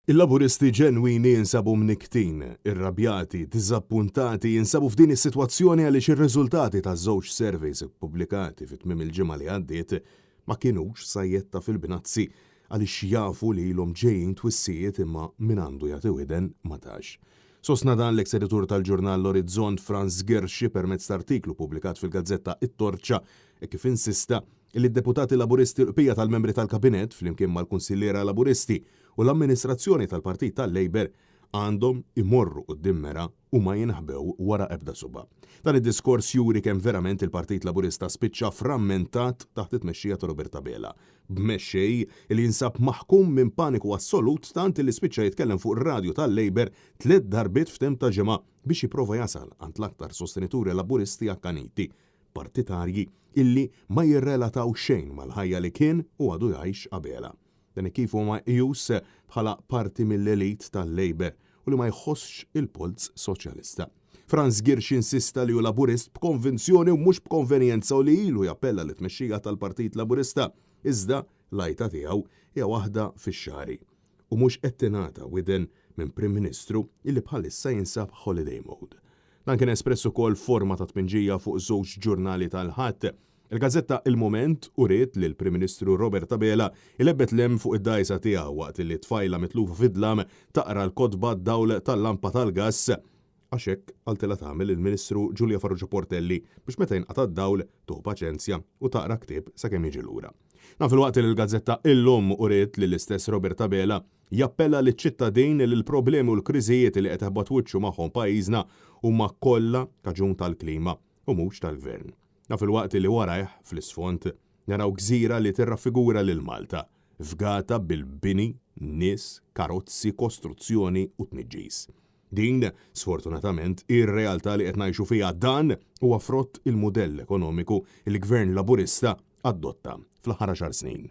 Il-laburisti ġenwini jinsabu mniktin, irrabjati, diżappuntati jinsabu f'din is-sitwazzjoni għaliex ir-riżultati taż-żewġ surveys ppubblikati fit-tmiem il-ġimgħa li għaddiet ma kinux sajjetta fil-binazzi għaliex jafu li ilhom ġejjin twissijiet imma min għandu jagħti widen ma tax. Sostna dan l-eks-editur tal-ġurnal L-Orizzont Franz Gerschi permezz ta' artiklu pubblikat fil-gazzetta It-Torċa kif insista li d-deputati laburisti l-qbija tal-membri tal-kabinet flimkien mal-kunsilliera laburisti u l-amministrazzjoni tal-Partit tal-Labor għandhom imorru quddiem mera u ma jinħbew wara ebda suba. Dan id-diskors juri kemm verament il-Partit Laburista spiċċa frammentat taħt it-tmexxija ta' Roberta Bela, b'mexxej li jinsab maħkum minn paniku assolut tant li spiċċa jitkellem fuq ir-radju tal-Labor 3 darbiet f'tem ta' ġimgħa biex jipprova jasal għand l-aktar sostenituri laburisti akkaniti partitarji illi ma jirrelataw xejn mal-ħajja li kien u għadu jgħix qabela. Dan kif huma jus bħala parti mill-elit tal-Labor u li ma jħossx il-pulz soċjalista. Franz Gerschi insista li hu laburist b'konvinzjoni u mhux b'konvenjenza u li ilu jappella li tmexxija tal-Partit Laburista iżda l-għajta tiegħu hija waħda fix-xari u mhux qed tingħata widen minn Prim Ministru illi bħalissa jinsab holiday mode. Dan kien espress ukoll forma ta' tpinġija fuq żewġ ġurnali tal-ħadd. Il-gazzetta Il-Moment uriet li l-Prim Ministru Roberta Bela il-ebbet lem fuq id-dajsa tiegħu waqt li tfajla mitlufa fidlam taqra l-kodba d-dawl tal-lampa tal-gass għax hekk għaltela tagħmel il-Ministru Giulia Farrugia Portelli biex meta jinqata' d-dawl tuħu paċenzja u taqra ktieb sakemm jiġi lura. Fil-waqt li l-gazzetta Illum uriet li l-istess Roberta Bela jappella liċ-ċittadin li l-problemi u l-kriżijiet li qed iħbad wiċċu magħhom pajjiżna huma kollha kaġun tal-klima u mhux tal-gvern. Fil-waqt li warajh fl-isfond naraw gżira li tirraffigura lil Malta, fgata bil-bini, nies, karozzi, kostruzzjoni u tniġġis. Din, sfortunatament, ir-realtà li qed ngħixu fiha dan huwa frott il-mudell ekonomiku il-Gvern Laburista adotta fl-aħħar 10 snin.